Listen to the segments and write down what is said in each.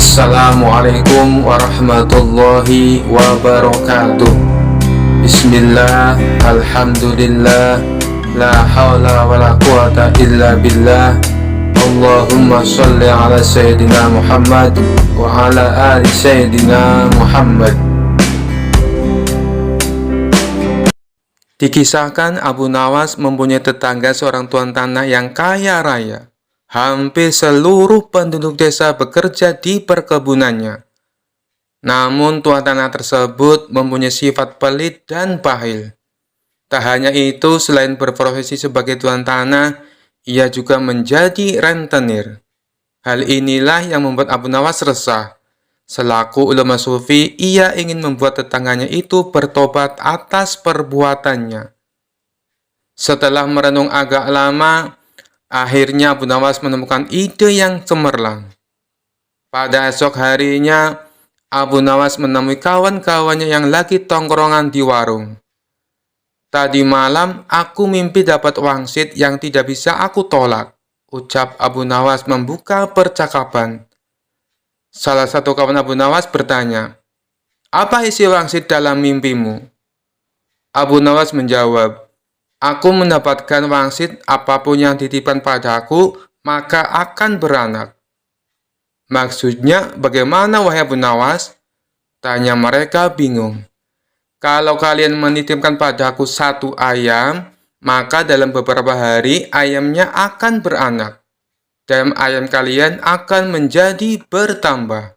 Assalamualaikum warahmatullahi wabarakatuh. Bismillah, alhamdulillah, la hawla wa la quwata illa billah. Allahumma salli ala Sayyidina Muhammad wa ala ali Sayyidina Muhammad. Dikisahkan Abu Nawas mempunyai tetangga seorang tuan tanah yang kaya raya. Hampir seluruh penduduk desa bekerja di perkebunannya. Namun tuan tanah tersebut mempunyai sifat pelit dan bahil. Tak hanya itu, selain berprofesi sebagai tuan tanah, ia juga menjadi rentenir. Hal inilah yang membuat Abu Nawas resah. Selaku ulama sufi, ia ingin membuat tetangganya itu bertobat atas perbuatannya. Setelah merenung agak lama, akhirnya Abu Nawas menemukan ide yang cemerlang. Pada esok harinya, Abu Nawas menemui kawan-kawannya yang lagi tongkrongan di warung. "Tadi malam aku mimpi dapat wangsit yang tidak bisa aku tolak," ucap Abu Nawas membuka percakapan. Salah satu kawan Abu Nawas bertanya, "Apa isi wangsit dalam mimpimu?" Abu Nawas menjawab, "Aku mendapatkan wangsit, apapun yang dititipkan padaku, maka akan beranak." "Maksudnya bagaimana wahai Abu Nawas?" tanya mereka bingung. "Kalau kalian menitipkan padaku satu ayam, maka dalam beberapa hari ayamnya akan beranak, dan ayam kalian akan menjadi bertambah.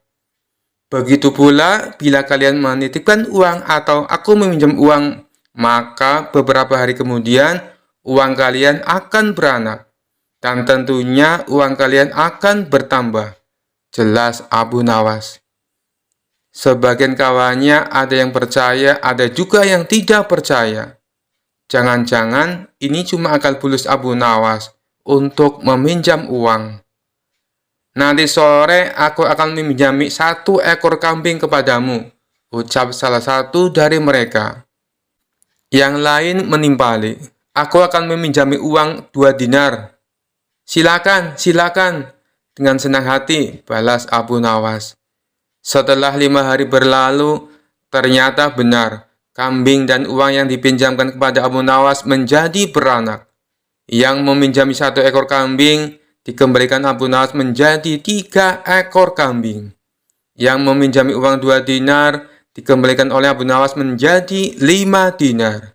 Begitu pula bila kalian menitipkan uang atau aku meminjam uang, maka beberapa hari kemudian uang kalian akan beranak, dan tentunya uang kalian akan bertambah," jelas Abu Nawas. Sebagian kawannya ada yang percaya, ada juga yang tidak percaya. Jangan-jangan ini cuma akal bulus Abu Nawas untuk meminjam uang. "Nanti sore aku akan meminjami 1 ekor kambing kepadamu," ucap salah satu dari mereka. Yang lain menimpali, "Aku akan meminjami uang 2 dinar. Silakan, silakan," dengan senang hati, balas Abu Nawas. Setelah 5 hari berlalu, ternyata benar, kambing dan uang yang dipinjamkan kepada Abu Nawas menjadi beranak. Yang meminjami 1 ekor kambing, dikembalikan Abu Nawas menjadi 3 ekor kambing. Yang meminjami uang 2 dinar, dikembalikan oleh Abu Nawas menjadi 5 dinar.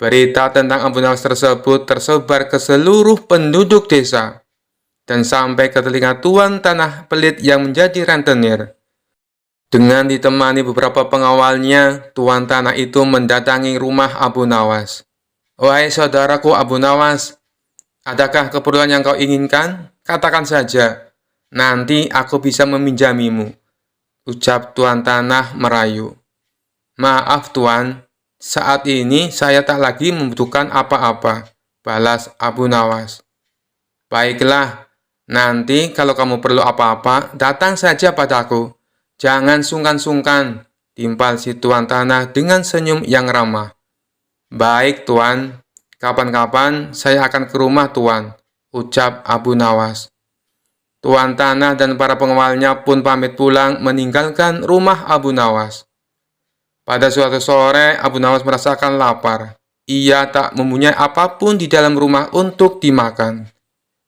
Berita tentang Abu Nawas tersebut tersebar ke seluruh penduduk desa dan sampai ke telinga tuan tanah pelit yang menjadi rentenir. Dengan ditemani beberapa pengawalnya, tuan tanah itu mendatangi rumah Abu Nawas. "Wahai saudaraku Abu Nawas, adakah keperluan yang kau inginkan? Katakan saja, nanti aku bisa meminjamimu," ucap tuan tanah merayu. "Maaf tuan, saat ini saya tak lagi membutuhkan apa-apa," balas Abu Nawas. "Baiklah, nanti kalau kamu perlu apa-apa, datang saja padaku. Jangan sungkan-sungkan," timpal si tuan tanah dengan senyum yang ramah. "Baik tuan, kapan-kapan saya akan ke rumah tuan," ucap Abu Nawas. Tuan tanah dan para pengawalnya pun pamit pulang meninggalkan rumah Abu Nawas. Pada suatu sore, Abu Nawas merasakan lapar. Ia tak mempunyai apapun di dalam rumah untuk dimakan.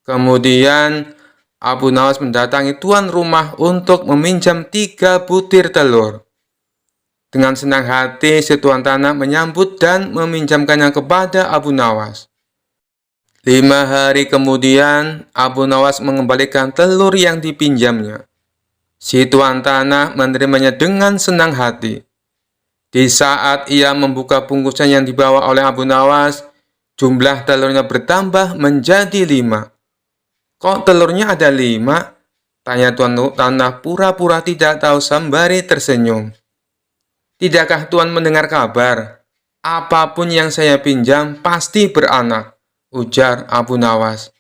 Kemudian, Abu Nawas mendatangi tuan rumah untuk meminjam 3 butir telur. Dengan senang hati, si tuan tanah menyambut dan meminjamkannya kepada Abu Nawas. 5 hari kemudian, Abu Nawas mengembalikan telur yang dipinjamnya. Si tuan tanah menerimanya dengan senang hati. Di saat ia membuka bungkusan yang dibawa oleh Abu Nawas, jumlah telurnya bertambah menjadi 5. "Kok telurnya ada 5? Tanya tuan tanah pura-pura tidak tahu sembari tersenyum. "Tidakkah tuan mendengar kabar? Apapun yang saya pinjam pasti beranak," ujar Abu Nawas.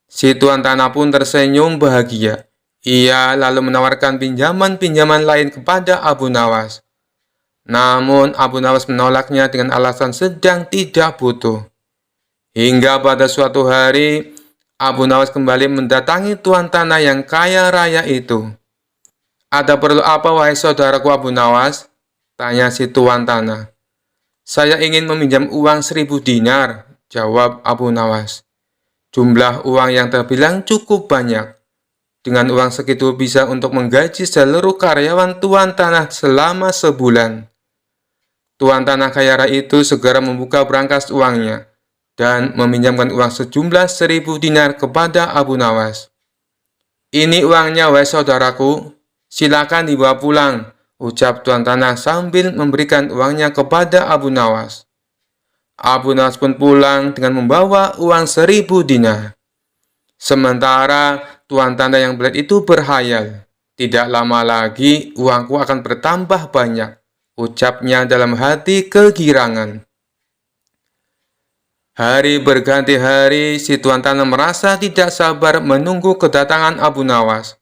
Si tuan tanah pun tersenyum bahagia. Ia lalu menawarkan pinjaman-pinjaman lain kepada Abu Nawas. Namun Abu Nawas menolaknya dengan alasan sedang tidak butuh. Hingga pada suatu hari, Abu Nawas kembali mendatangi tuan tanah yang kaya raya itu. Ada perlu apa, wahai saudaraku Abu Nawas? Tanya si tuan tanah. Saya ingin meminjam uang 1.000 dinar, jawab Abu Nawas. Jumlah uang yang terbilang cukup banyak. Dengan uang segitu bisa untuk menggaji seluruh karyawan tuan tanah selama sebulan. Tuan tanah kaya raya itu segera membuka berangkas uangnya dan meminjamkan uang sejumlah 1.000 dinar kepada Abu Nawas. Ini uangnya, wahai saudaraku, silakan dibawa pulang, ucap tuan tanah sambil memberikan uangnya kepada Abu Nawas. Abu Nawas pun pulang dengan membawa uang 1.000 dinar. Sementara tuan tanah yang belit itu berhayal, tidak lama lagi uangku akan bertambah banyak, ucapnya dalam hati kegirangan. Hari berganti hari, si tuan tanah merasa tidak sabar menunggu kedatangan Abu Nawas.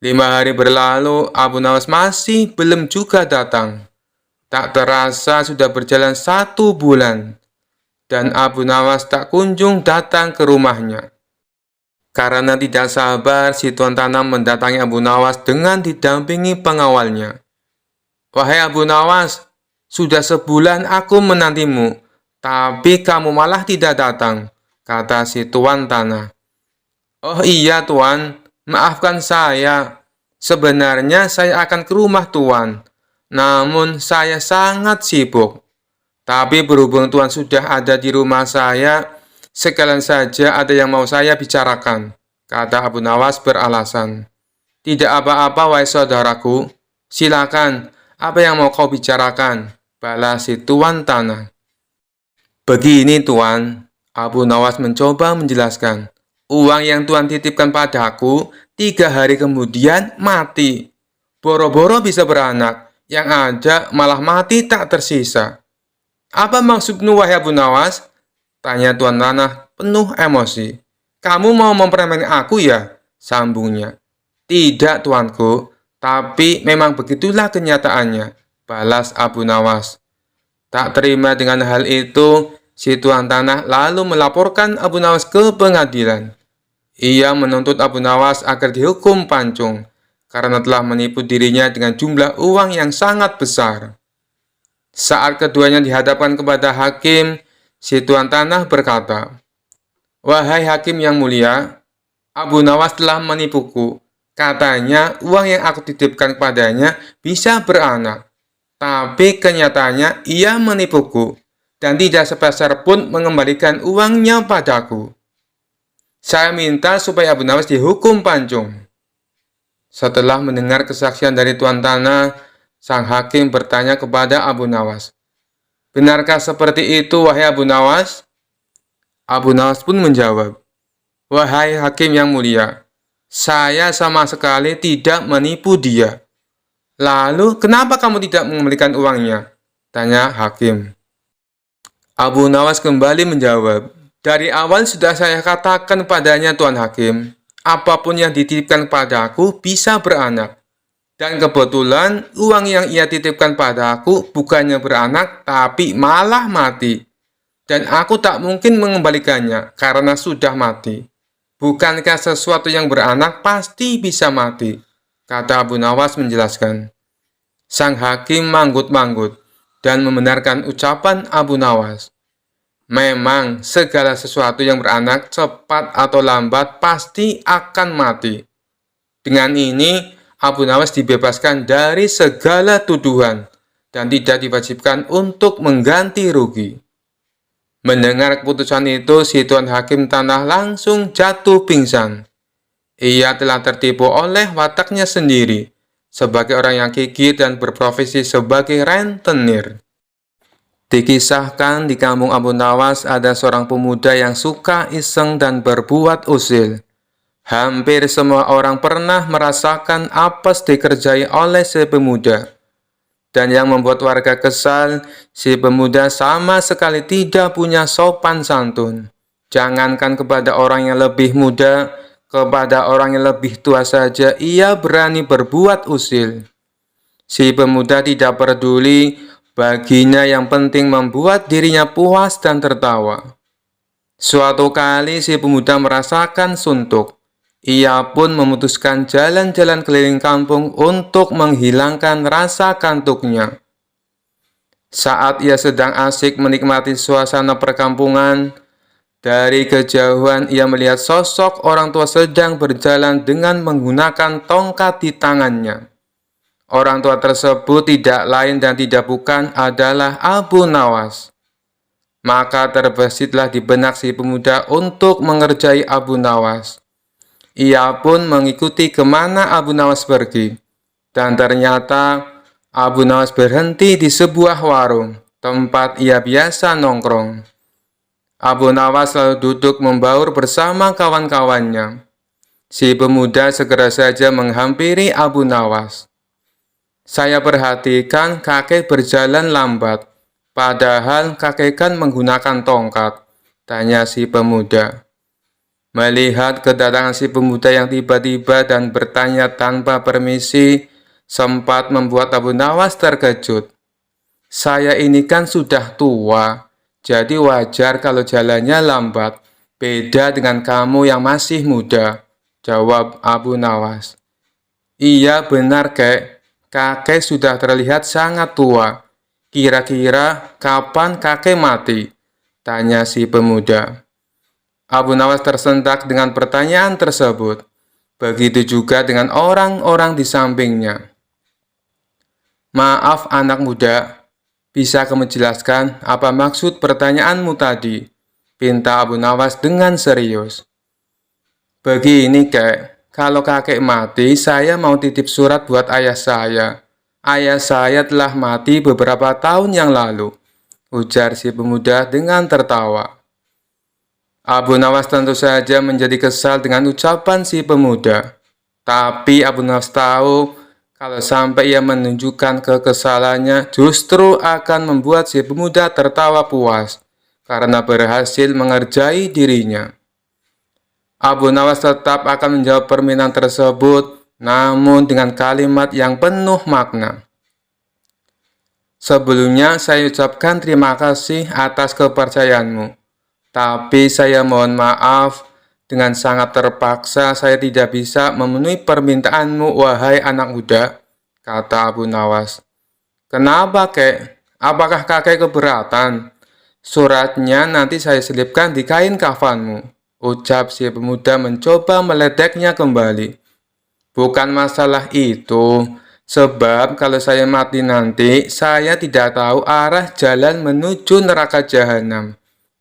5 hari berlalu, Abu Nawas masih belum juga datang. Tak terasa sudah berjalan 1 bulan, dan Abu Nawas tak kunjung datang ke rumahnya. Karena tidak sabar, si tuan tanah mendatangi Abu Nawas dengan didampingi pengawalnya. Wahai Abu Nawas, sudah sebulan aku menantimu, tapi kamu malah tidak datang, kata si tuan tanah. Oh iya tuan, maafkan saya. Sebenarnya saya akan ke rumah tuan, namun saya sangat sibuk. Tapi berhubung tuan sudah ada di rumah saya, sekalian saja ada yang mau saya bicarakan, kata Abu Nawas beralasan. Tidak apa-apa, wahai saudaraku. Silakan, apa yang mau kau bicarakan? Balas si tuan tanah. Begini tuan, Abu Nawas mencoba menjelaskan. Uang yang tuan titipkan padaku 3 hari kemudian mati. Boro-boro bisa beranak, yang ada malah mati tak tersisa. Apa maksudmu, wahai Abu Nawas? Tanya tuan tanah penuh emosi. Kamu mau mempermainkan aku ya? Sambungnya. Tidak tuanku, tapi memang begitulah kenyataannya, balas Abu Nawas. Tak terima dengan hal itu, si tuan tanah lalu melaporkan Abu Nawas ke pengadilan. Ia menuntut Abu Nawas agar dihukum pancung, karena telah menipu dirinya dengan jumlah uang yang sangat besar. Saat keduanya dihadapkan kepada hakim, si tuan tanah berkata, Wahai hakim yang mulia, Abu Nawas telah menipuku. Katanya uang yang aku titipkan kepadanya bisa beranak. Tapi kenyataannya ia menipuku dan tidak sepeser pun mengembalikan uangnya padaku. Saya minta supaya Abu Nawas dihukum pancung. Setelah mendengar kesaksian dari tuan tanah, sang hakim bertanya kepada Abu Nawas. Benarkah seperti itu, wahai Abu Nawas? Abu Nawas pun menjawab, Wahai hakim yang mulia, saya sama sekali tidak menipu dia. Lalu, kenapa kamu tidak mengembalikan uangnya? Tanya hakim. Abu Nawas kembali menjawab, dari awal sudah saya katakan padanya Tuan Hakim, apapun yang dititipkan padaku bisa beranak. Dan kebetulan uang yang ia titipkan padaku bukannya beranak, tapi malah mati. Dan aku tak mungkin mengembalikannya karena sudah mati. Bukankah sesuatu yang beranak pasti bisa mati? Kata Abu Nawas menjelaskan. Sang hakim manggut-manggut dan membenarkan ucapan Abu Nawas. Memang segala sesuatu yang beranak cepat atau lambat pasti akan mati. Dengan ini, Abu Nawas dibebaskan dari segala tuduhan dan tidak diwajibkan untuk mengganti rugi. Mendengar keputusan itu, si tuan hakim tanah langsung jatuh pingsan. Ia telah tertipu oleh wataknya sendiri, sebagai orang yang gigih dan berprofesi sebagai rentenir. Dikisahkan di kampung Abu Nawas ada seorang pemuda yang suka iseng dan berbuat usil. Hampir semua orang pernah merasakan apes dikerjai oleh si pemuda. Dan yang membuat warga kesal, si pemuda sama sekali tidak punya sopan santun. Jangankan kepada orang yang lebih muda, kepada orang yang lebih tua saja ia berani berbuat usil. Si pemuda tidak peduli, baginya yang penting membuat dirinya puas dan tertawa. Suatu kali si pemuda merasakan suntuk. Ia pun memutuskan jalan-jalan keliling kampung untuk menghilangkan rasa kantuknya. Saat ia sedang asik menikmati suasana perkampungan, dari kejauhan ia melihat sosok orang tua sedang berjalan dengan menggunakan tongkat di tangannya. Orang tua tersebut tidak lain dan tidak bukan adalah Abu Nawas. Maka terbesitlah di benak si pemuda untuk mengerjai Abu Nawas. Ia pun mengikuti kemana Abu Nawas pergi. Dan ternyata Abu Nawas berhenti di sebuah warung, tempat ia biasa nongkrong. Abu Nawas lalu duduk membaur bersama kawan-kawannya. Si pemuda segera saja menghampiri Abu Nawas. Saya perhatikan kakek berjalan lambat, padahal kakek kan menggunakan tongkat, tanya si pemuda. Melihat kedatangan si pemuda yang tiba-tiba dan bertanya tanpa permisi, sempat membuat Abu Nawas terkejut. Saya ini kan sudah tua, jadi wajar kalau jalannya lambat. Beda dengan kamu yang masih muda, jawab Abu Nawas. Iya benar kek, kakek sudah terlihat sangat tua. Kira-kira kapan kakek mati? Tanya si pemuda. Abu Nawas tersentak dengan pertanyaan tersebut. Begitu juga dengan orang-orang di sampingnya. Maaf anak muda, bisa kamu jelaskan apa maksud pertanyaanmu tadi? Pinta Abu Nawas dengan serius. Begini kek, kalau kakek mati, saya mau titip surat buat ayah saya. Ayah saya telah mati beberapa tahun yang lalu, ujar si pemuda dengan tertawa. Abu Nawas tentu saja menjadi kesal dengan ucapan si pemuda. Tapi Abu Nawas tahu kalau sampai ia menunjukkan kekesalannya justru akan membuat si pemuda tertawa puas karena berhasil mengerjai dirinya. Abu Nawas tetap akan menjawab permintaan tersebut, namun dengan kalimat yang penuh makna. Sebelumnya saya ucapkan terima kasih atas kepercayaanmu. Tapi saya mohon maaf, dengan sangat terpaksa saya tidak bisa memenuhi permintaanmu, wahai anak muda, kata Abu Nawas. Kenapa, kek? Apakah kakek keberatan? Suratnya nanti saya selipkan di kain kafanmu, ucap si pemuda mencoba meledeknya kembali. Bukan masalah itu, sebab kalau saya mati nanti, saya tidak tahu arah jalan menuju neraka jahanam.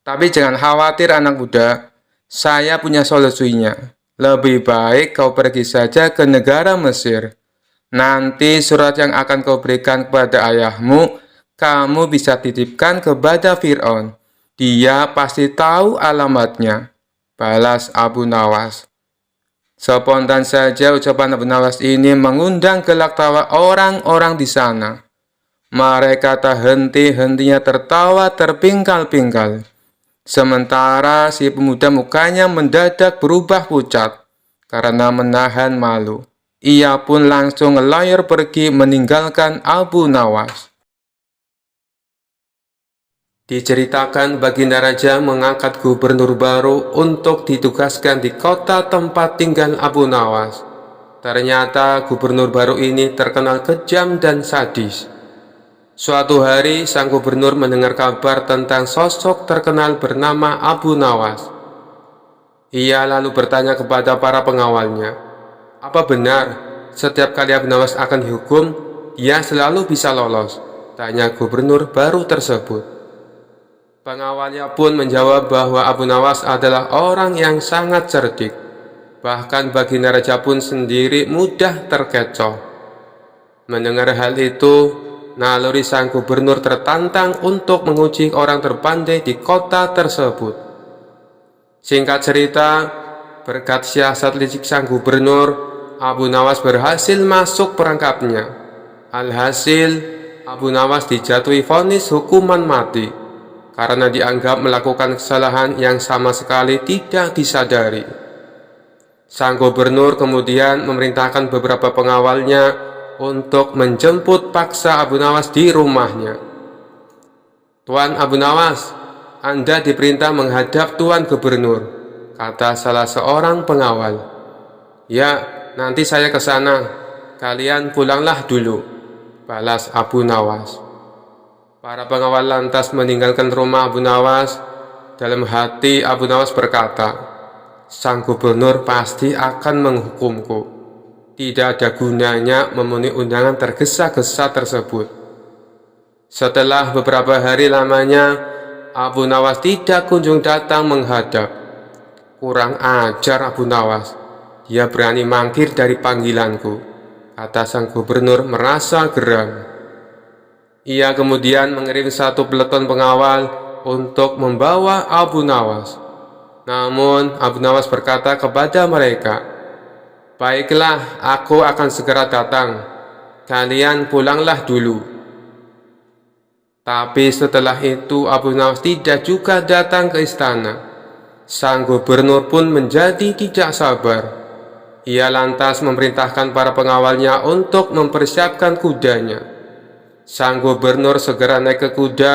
Tapi jangan khawatir anak muda, saya punya solusinya. Lebih baik kau pergi saja ke negara Mesir. Nanti surat yang akan kau berikan kepada ayahmu, kamu bisa titipkan kepada Fir'aun. Dia pasti tahu alamatnya, balas Abu Nawas. Spontan saja ucapan Abu Nawas ini mengundang gelak tawa orang-orang di sana. Mereka tak henti-hentinya tertawa terpingkal-pingkal. Sementara si pemuda mukanya mendadak berubah pucat karena menahan malu. Ia pun langsung ngelayar pergi meninggalkan Abu Nawas. Diceritakan Baginda Raja mengangkat gubernur baru untuk ditugaskan di kota tempat tinggal Abu Nawas. Ternyata gubernur baru ini terkenal kejam dan sadis. Suatu hari, sang gubernur mendengar kabar tentang sosok terkenal bernama Abu Nawas. Ia lalu bertanya kepada para pengawalnya, apa benar setiap kali Abu Nawas akan dihukum, ia selalu bisa lolos? Tanya gubernur baru tersebut. Pengawalnya pun menjawab bahwa Abu Nawas adalah orang yang sangat cerdik. Bahkan Baginda Raja pun sendiri mudah terkecoh. Mendengar hal itu, naluri sang gubernur tertantang untuk menguji orang terpandai di kota tersebut. Singkat cerita, berkat siasat licik sang gubernur, Abu Nawas berhasil masuk perangkapnya. Alhasil, Abu Nawas dijatuhi vonis hukuman mati karena dianggap melakukan kesalahan yang sama sekali tidak disadari. Sang gubernur kemudian memerintahkan beberapa pengawalnya untuk menjemput paksa Abu Nawas di rumahnya. Tuan Abu Nawas, Anda diperintah menghadap Tuan Gubernur, kata salah seorang pengawal. Ya, nanti saya ke sana. Kalian pulanglah dulu, balas Abu Nawas. Para pengawal lantas meninggalkan rumah Abu Nawas. Dalam hati Abu Nawas berkata, sang gubernur pasti akan menghukumku. Tidak ada gunanya memenuhi undangan tergesa-gesa tersebut. Setelah beberapa hari lamanya, Abu Nawas tidak kunjung datang menghadap. Kurang ajar Abu Nawas, dia berani mangkir dari panggilanku, kata sang gubernur merasa geram. Ia kemudian mengirim satu peleton pengawal untuk membawa Abu Nawas. Namun Abu Nawas berkata kepada mereka, "Baiklah, aku akan segera datang. Kalian pulanglah dulu." Tapi setelah itu Abu Nawas tidak juga datang ke istana. Sang gubernur pun menjadi tidak sabar. Ia lantas memerintahkan para pengawalnya untuk mempersiapkan kudanya. Sang gubernur segera naik ke kuda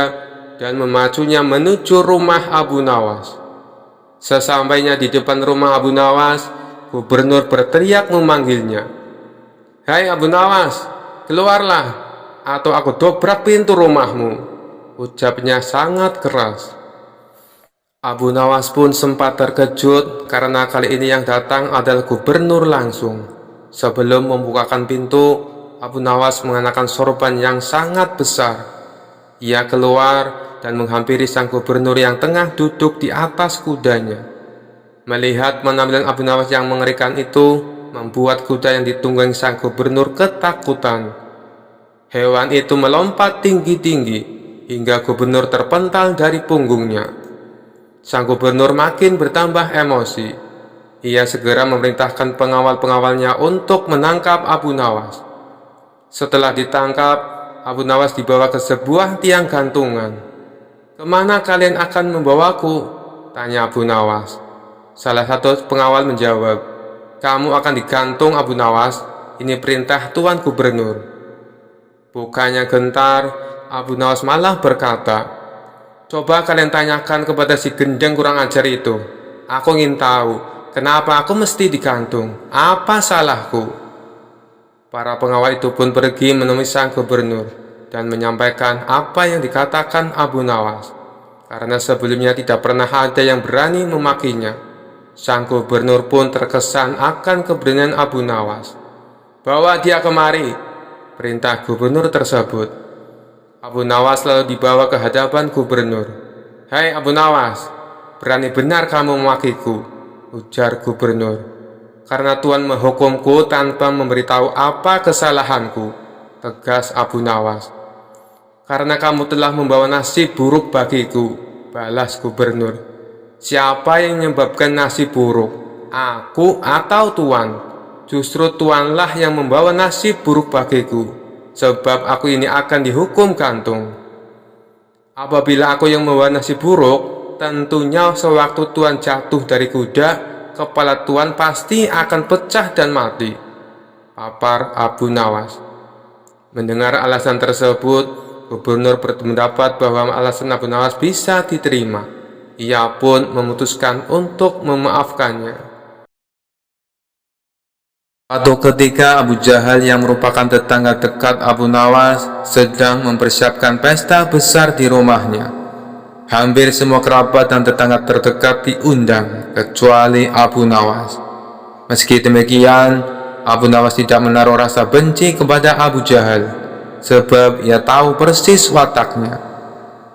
dan memacunya menuju rumah Abu Nawas. Sesampainya di depan rumah Abu Nawas, gubernur berteriak memanggilnya. "Hai Abu Nawas, keluarlah, atau aku dobrak pintu rumahmu," ucapnya sangat keras. Abu Nawas pun sempat terkejut karena kali ini yang datang adalah gubernur langsung. Sebelum membukakan pintu, Abu Nawas mengenakan sorban yang sangat besar. Ia keluar dan menghampiri sang gubernur yang tengah duduk di atas kudanya. Melihat penampilan Abu Nawas yang mengerikan itu, membuat kuda yang ditunggangi sang gubernur ketakutan. Hewan itu melompat tinggi-tinggi hingga gubernur terpental dari punggungnya. Sang gubernur makin bertambah emosi. Ia segera memerintahkan pengawal-pengawalnya untuk menangkap Abu Nawas. Setelah ditangkap, Abu Nawas dibawa ke sebuah tiang gantungan. "Kemana kalian akan membawaku?" tanya Abu Nawas. Salah satu pengawal menjawab, "Kamu akan digantung Abu Nawas, ini perintah Tuan Gubernur." Bukannya gentar, Abu Nawas malah berkata, "Coba kalian tanyakan kepada si gendeng kurang ajar itu. Aku ingin tahu, kenapa aku mesti digantung? Apa salahku?" Para pengawal itu pun pergi menemui sang gubernur dan menyampaikan apa yang dikatakan Abu Nawas. Karena sebelumnya tidak pernah ada yang berani memakinya, sang gubernur pun terkesan akan keberanian Abu Nawas. "Bawa dia kemari," perintah gubernur tersebut. Abu Nawas lalu dibawa ke hadapan gubernur. "Hai Abu Nawas, berani benar kamu memakiku," ujar gubernur. "Karena Tuan menghukumku tanpa memberitahu apa kesalahanku," tegas Abu Nawas. "Karena kamu telah membawa nasib buruk bagiku," balas gubernur. "Siapa yang menyebabkan nasib buruk? Aku atau Tuan? Justru Tuanlah yang membawa nasib buruk bagiku, sebab aku ini akan dihukum gantung. Apabila aku yang membawa nasib buruk, tentunya sewaktu Tuan jatuh dari kuda, kepala Tuan pasti akan pecah dan mati," papar Abu Nawas. Mendengar alasan tersebut, gubernur berpendapat bahwa alasan Abu Nawas bisa diterima. Ia pun memutuskan untuk memaafkannya. Suatu ketika Abu Jahal yang merupakan tetangga dekat Abu Nawas sedang mempersiapkan pesta besar di rumahnya. Hampir semua kerabat dan tetangga terdekat diundang kecuali Abu Nawas. Meski demikian, Abu Nawas tidak menaruh rasa benci kepada Abu Jahal, sebab ia tahu persis wataknya.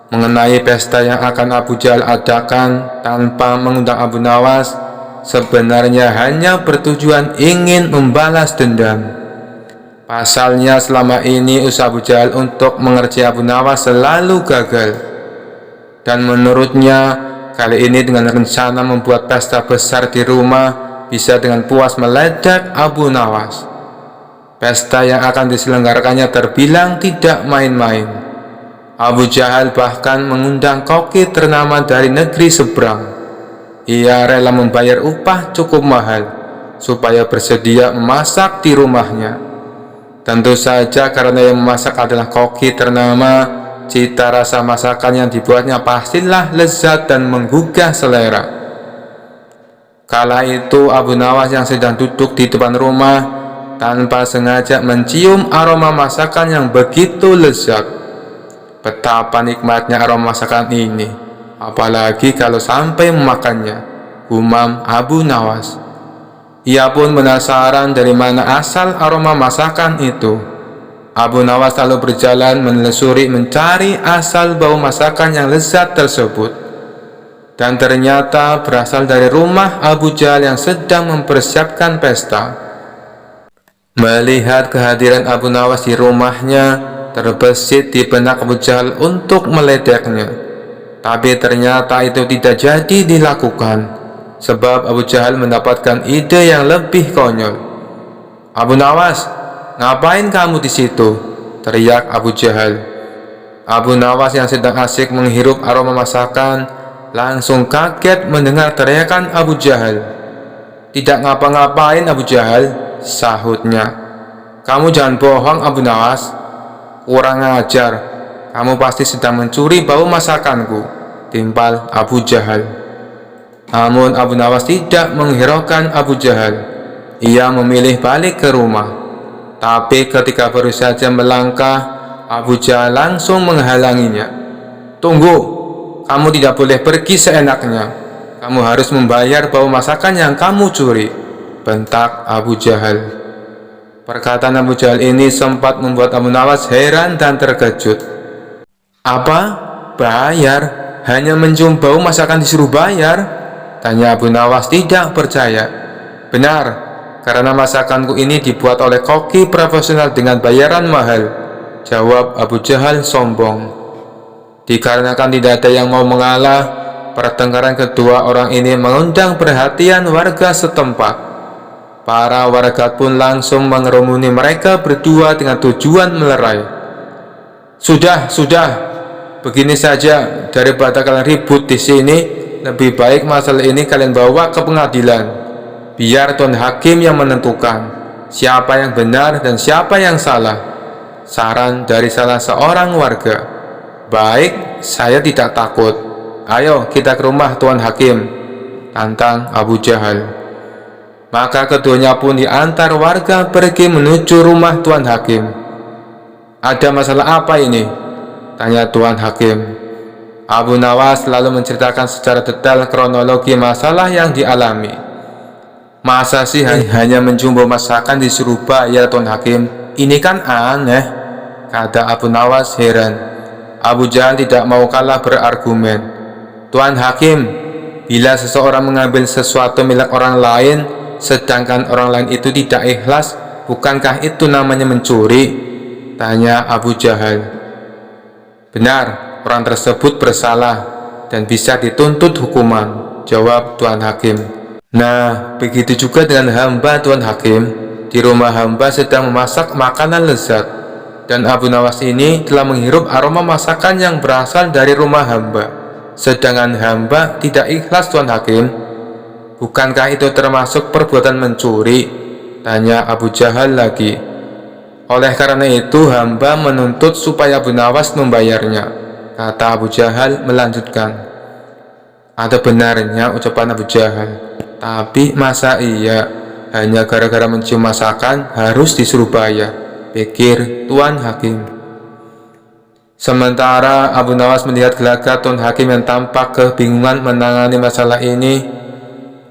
Mengenai pesta yang akan Abu Jahal adakan tanpa mengundang Abu Nawas, sebenarnya hanya bertujuan ingin membalas dendam. Pasalnya selama ini usaha Abu Jahal untuk mengerjai Abu Nawas selalu gagal. Dan menurutnya, kali ini dengan rencana membuat pesta besar di rumah, bisa dengan puas meledak Abu Nawas. Pesta yang akan diselenggarakannya terbilang tidak main-main. Abu Jahal bahkan mengundang koki ternama dari negeri seberang. Ia rela membayar upah cukup mahal supaya bersedia memasak di rumahnya. Tentu saja karena yang memasak adalah koki ternama, cita rasa masakan yang dibuatnya pastilah lezat dan menggugah selera. Kala itu Abu Nawas yang sedang duduk di depan rumah tanpa sengaja mencium aroma masakan yang begitu lezat. Betapa nikmatnya aroma masakan ini, apalagi kalau sampai memakannya, gumam Abu Nawas. Ia pun penasaran dari mana asal aroma masakan itu. Abu Nawas lalu berjalan menelusuri mencari asal bau masakan yang lezat tersebut. Dan ternyata berasal dari rumah Abu Jahal yang sedang mempersiapkan pesta. Melihat kehadiran Abu Nawas di rumahnya, terbesit di benak Abu Jahal untuk meledeknya. Tapi ternyata itu tidak jadi dilakukan, sebab Abu Jahal mendapatkan ide yang lebih konyol. "Abu Nawas, ngapain kamu di situ?" teriak Abu Jahal. Abu Nawas yang sedang asik menghirup aroma masakan langsung kaget mendengar teriakan Abu Jahal. "Tidak ngapa-ngapain Abu Jahal," sahutnya. "Kamu jangan bohong Abu Nawas. Kurang ajar, kamu pasti sedang mencuri bau masakanku," timpal Abu Jahal. Namun Abu Nawas tidak menghiraukan Abu Jahal. Ia memilih balik ke rumah. Tapi ketika baru saja melangkah, Abu Jahal langsung menghalanginya. "Tunggu, kamu tidak boleh pergi seenaknya. Kamu harus membayar bau masakan yang kamu curi," bentak Abu Jahal. Perkataan Abu Jahal ini sempat membuat Abu Nawas heran dan terkejut. "Apa? Bayar? Hanya mencium bau masakan disuruh bayar?" tanya Abu Nawas tidak percaya. "Benar, karena masakanku ini dibuat oleh koki profesional dengan bayaran mahal," jawab Abu Jahal sombong. Dikarenakan tidak ada yang mau mengalah, pertengkaran kedua orang ini mengundang perhatian warga setempat. Para warga pun langsung mengerumuni mereka berdua dengan tujuan melerai. Sudah, begini saja, daripada kalian ribut di sini, lebih baik masalah ini kalian bawa ke pengadilan. Biar Tuan Hakim yang menentukan siapa yang benar dan siapa yang salah," saran dari salah seorang warga. "Baik, saya tidak takut. Ayo kita ke rumah Tuan Hakim," tantang Abu Jahal. Maka keduanya pun diantar warga pergi menuju rumah Tuan Hakim. "Ada masalah apa ini?" tanya Tuan Hakim. Abu Nawas lalu menceritakan secara detail kronologi masalah yang dialami. "Masa sih hanya mencium bau masakan disuruh bayar Tuan Hakim? Ini kan aneh," kata Abu Nawas heran. Abu Jahal tidak mau kalah berargumen. "Tuan Hakim, bila seseorang mengambil sesuatu milik orang lain, sedangkan orang lain itu tidak ikhlas, bukankah itu namanya mencuri?" tanya Abu Jahal. "Benar, orang tersebut bersalah dan bisa dituntut hukuman," jawab Tuan Hakim. "Nah, begitu juga dengan hamba Tuan Hakim. Di rumah hamba sedang memasak makanan lezat, dan Abu Nawas ini telah menghirup aroma masakan yang berasal dari rumah hamba. Sedangkan hamba tidak ikhlas Tuan Hakim. Bukankah itu termasuk perbuatan mencuri?" tanya Abu Jahal lagi. "Oleh karena itu hamba menuntut supaya Abu Nawas membayarnya," kata Abu Jahal melanjutkan. Ada benarnya ucapan Abu Jahal. Tapi masa iya hanya gara-gara mencium masakan harus disuruh bayar, pikir Tuan Hakim. Sementara Abu Nawas melihat gelagat Tuan Hakim yang tampak kebingungan menangani masalah ini.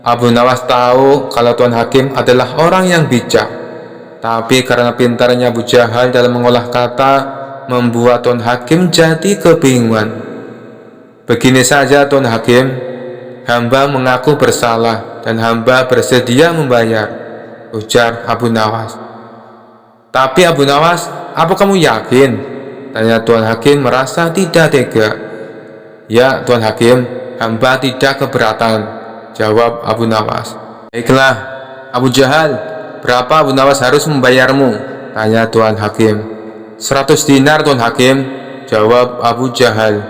Abu Nawas tahu kalau Tuan Hakim adalah orang yang bijak. Tapi karena pintarnya Abu Jahal dalam mengolah kata, membuat Tuan Hakim jadi kebingungan. "Begini saja Tuan Hakim, hamba mengaku bersalah dan hamba bersedia membayar," ujar Abu Nawas. "Tapi Abu Nawas, apa kamu yakin?" tanya Tuan Hakim merasa tidak tega. "Ya Tuan Hakim, hamba tidak keberatan," jawab Abu Nawas. "Baiklah, Abu Jahal, berapa Abu Nawas harus membayarmu?" tanya Tuan Hakim. "100 dinar Tuan Hakim," jawab Abu Jahal.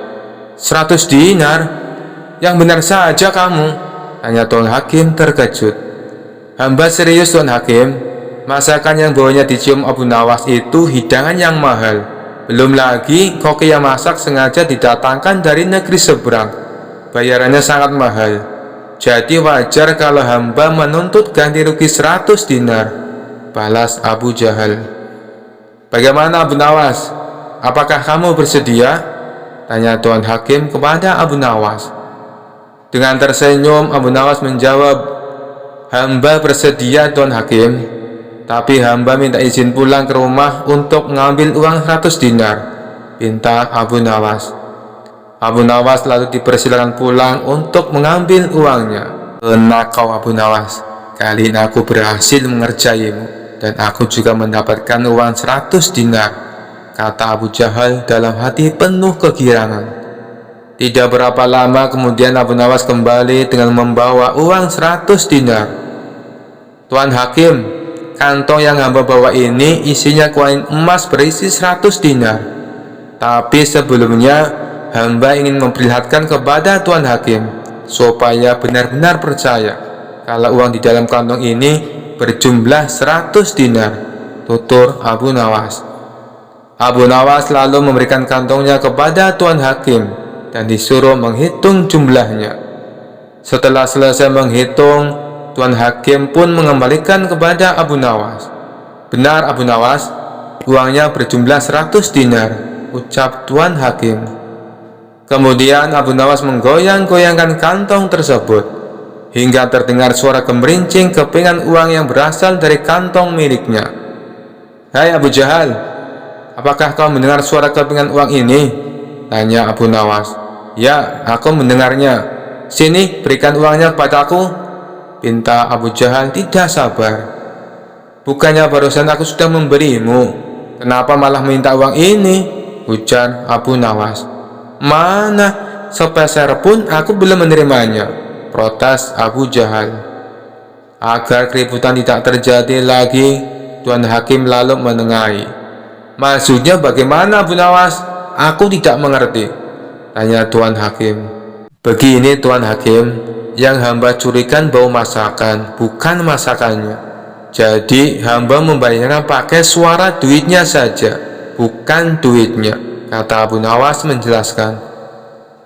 "100 dinar? Yang benar saja kamu," tanya Tuan Hakim terkejut. "Hamba serius Tuan Hakim. Masakan yang baunya dicium Abu Nawas itu hidangan yang mahal. Belum lagi koki yang masak sengaja didatangkan dari negeri seberang. Bayarannya sangat mahal. Jadi wajar kalau hamba menuntut ganti rugi 100 dinar, balas Abu Jahal. Bagaimana Abu Nawas? Apakah kamu bersedia? Tanya Tuan Hakim kepada Abu Nawas. Dengan tersenyum, Abu Nawas menjawab, hamba bersedia Tuan Hakim, tapi hamba minta izin pulang ke rumah untuk mengambil uang 100 dinar, pinta Abu Nawas. Abu Nawas lalu dipersilakan pulang untuk mengambil uangnya. Enak kau Abu Nawas, kali ini aku berhasil mengerjaimu, dan aku juga mendapatkan uang 100 dinar, kata Abu Jahal dalam hati penuh kegirangan. Tidak berapa lama kemudian Abu Nawas kembali dengan membawa uang 100 dinar. Tuan Hakim, kantong yang hamba bawa ini isinya koin emas berisi 100 dinar. Tapi sebelumnya hamba ingin memperlihatkan kepada Tuan Hakim supaya benar-benar percaya kalau uang di dalam kantong ini berjumlah 100 dinar, tutur Abu Nawas. Abu Nawas lalu memberikan kantongnya kepada Tuan Hakim dan disuruh menghitung jumlahnya. Setelah selesai menghitung, Tuan Hakim pun mengembalikan kepada Abu Nawas. Benar Abu Nawas, uangnya berjumlah 100 dinar, ucap Tuan Hakim. Kemudian Abu Nawas menggoyang-goyangkan kantong tersebut hingga terdengar suara gemerincing kepingan uang yang berasal dari kantong miliknya. Hai Abu Jahal, apakah kau mendengar suara kepingan uang ini? Tanya Abu Nawas. Ya, aku mendengarnya. Sini, berikan uangnya kepadaku, pinta Abu Jahal tidak sabar. Bukannya barusan aku sudah memberimu, kenapa malah minta uang ini? Ujar Abu Nawas. Mana, sepeser pun aku belum menerimanya, protes Abu Jahal. Agar keributan tidak terjadi lagi, Tuan Hakim lalu menengahi. Maksudnya bagaimana Abu Nawas? Aku tidak mengerti, tanya Tuan Hakim. Begini Tuan Hakim, yang hamba curikan bau masakan, bukan masakannya. Jadi hamba membayarnya pakai suara duitnya saja, bukan duitnya, kata Abu Nawas menjelaskan.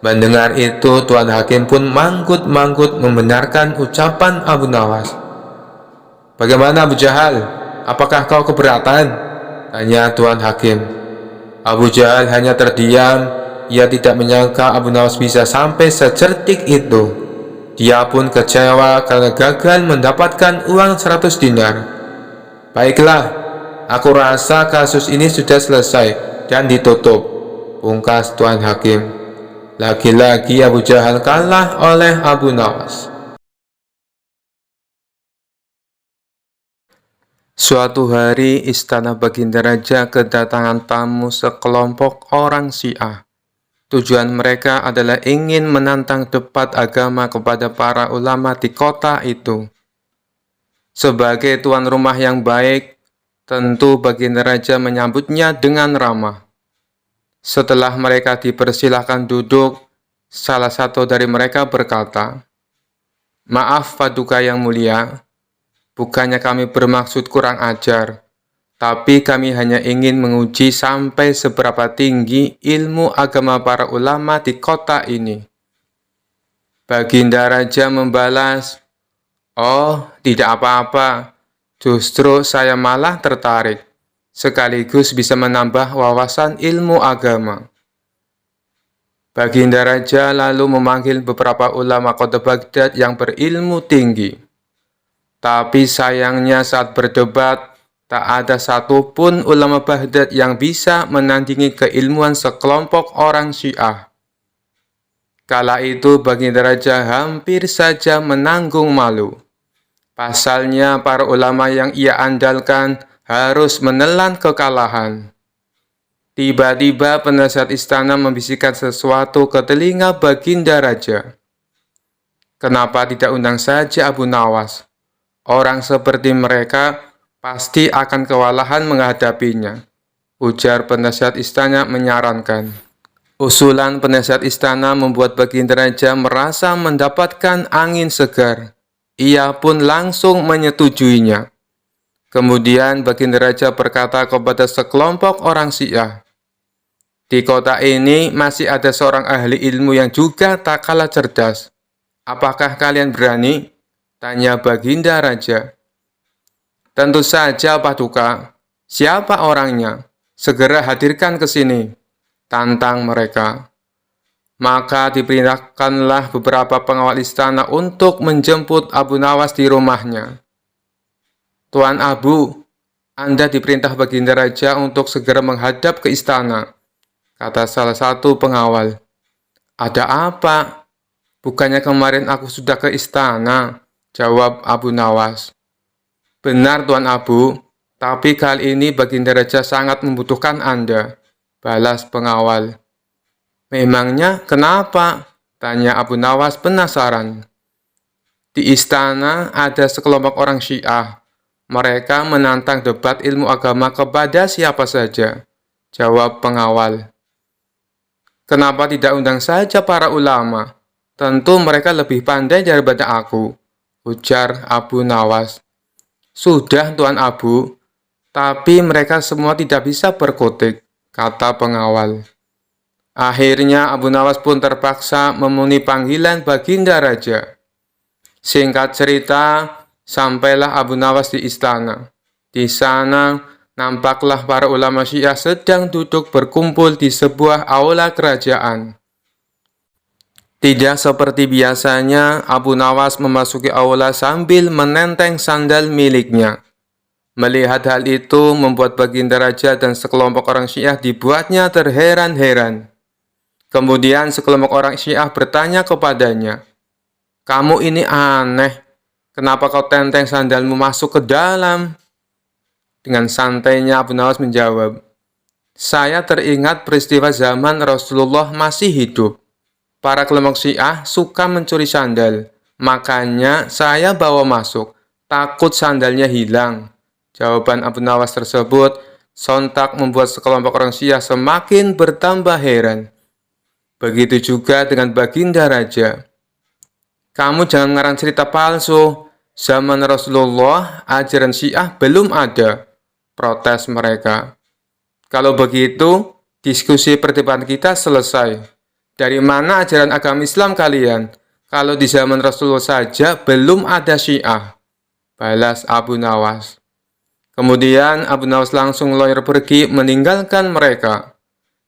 Mendengar itu, Tuan Hakim pun manggut-manggut membenarkan ucapan Abu Nawas. Bagaimana Abu Jahal? Apakah kau keberatan? Tanya Tuan Hakim. Abu Jahal hanya terdiam. Ia tidak menyangka Abu Nawas bisa sampai secerdik itu. Dia pun kecewa karena gagal mendapatkan uang 100 dinar. Baiklah, aku rasa kasus ini sudah selesai dan ditutup, pungkas Tuan Hakim. Lagi-lagi Abu Jahal kalah oleh Abu Nawas. Suatu hari, istana Baginda Raja kedatangan tamu sekelompok orang Syiah. Tujuan mereka adalah ingin menantang debat agama kepada para ulama di kota itu. Sebagai tuan rumah yang baik, tentu Baginda Raja menyambutnya dengan ramah. Setelah mereka dipersilahkan duduk, salah satu dari mereka berkata, "Maaf Paduka yang mulia, bukannya kami bermaksud kurang ajar, tapi kami hanya ingin menguji sampai seberapa tinggi ilmu agama para ulama di kota ini." Baginda Raja membalas, "Oh, tidak apa-apa, justru saya malah tertarik, sekaligus bisa menambah wawasan ilmu agama." Baginda Raja lalu memanggil beberapa ulama kota Baghdad yang berilmu tinggi. Tapi sayangnya saat berdebat, tak ada satupun ulama Baghdad yang bisa menandingi keilmuan sekelompok orang Syiah. Kala itu Baginda Raja hampir saja menanggung malu. Pasalnya para ulama yang ia andalkan harus menelan kekalahan. Tiba-tiba penasihat istana membisikkan sesuatu ke telinga Baginda Raja. Kenapa tidak undang saja Abu Nawas? Orang seperti mereka pasti akan kewalahan menghadapinya, ujar penasihat istana menyarankan. Usulan penasihat istana membuat Baginda Raja merasa mendapatkan angin segar. Ia pun langsung menyetujuinya. Kemudian Baginda Raja berkata kepada sekelompok orang Syiah, "Di kota ini masih ada seorang ahli ilmu yang juga tak kalah cerdas. Apakah kalian berani? Tanya Baginda Raja. Tentu saja, Paduka. Siapa orangnya? Segera hadirkan ke sini, tantang mereka. Maka diperintahkanlah beberapa pengawal istana untuk menjemput Abu Nawas di rumahnya. Tuan Abu, Anda diperintah Baginda Raja untuk segera menghadap ke istana, kata salah satu pengawal. Ada apa? Bukannya kemarin aku sudah ke istana, jawab Abu Nawas. Benar, Tuan Abu, tapi kali ini Baginda Raja sangat membutuhkan Anda, balas pengawal. Memangnya kenapa? Tanya Abu Nawas penasaran. Di istana ada sekelompok orang Syiah. Mereka menantang debat ilmu agama kepada siapa saja, jawab pengawal. Kenapa tidak undang saja para ulama? Tentu mereka lebih pandai daripada aku, ujar Abu Nawas. Sudah, Tuan Abu, tapi mereka semua tidak bisa berkutik, kata pengawal. Akhirnya Abu Nawas pun terpaksa memenuhi panggilan Baginda Raja. Singkat cerita, sampailah Abu Nawas di istana. Di sana, nampaklah para ulama Syiah sedang duduk berkumpul di sebuah aula kerajaan. Tidak seperti biasanya, Abu Nawas memasuki aula sambil menenteng sandal miliknya. Melihat hal itu membuat Baginda Raja dan sekelompok orang Syiah dibuatnya terheran-heran. Kemudian sekelompok orang Syiah bertanya kepadanya, "Kamu ini aneh, kenapa kau tenteng sandalmu masuk ke dalam?" Dengan santainya Abu Nawas menjawab, "Saya teringat peristiwa zaman Rasulullah masih hidup. Para kelompok Syiah suka mencuri sandal, makanya saya bawa masuk, takut sandalnya hilang." Jawaban Abu Nawas tersebut sontak membuat sekelompok orang Syiah semakin bertambah heran. Begitu juga dengan Baginda Raja. Kamu jangan ngarang cerita palsu. Zaman Rasulullah, ajaran Syiah belum ada, protes mereka. Kalau begitu, diskusi perdebatan kita selesai. Dari mana ajaran agama Islam kalian? Kalau di zaman Rasulullah saja belum ada Syiah, balas Abu Nawas. Kemudian Abu Nawas langsung lawyer pergi meninggalkan mereka.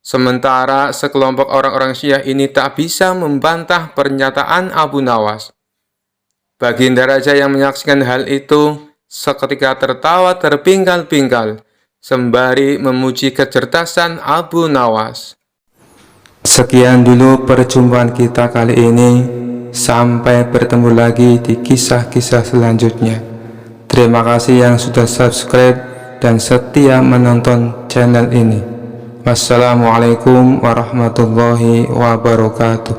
Sementara sekelompok orang-orang Syiah ini tak bisa membantah pernyataan Abu Nawas. Baginda Raja yang menyaksikan hal itu seketika tertawa terpingkal-pingkal, sembari memuji kecerdasan Abu Nawas. Sekian dulu perjumpaan kita kali ini. Sampai bertemu lagi di kisah-kisah selanjutnya. Terima kasih yang sudah subscribe dan setia menonton channel ini. Wassalamualaikum warahmatullahi wabarakatuh.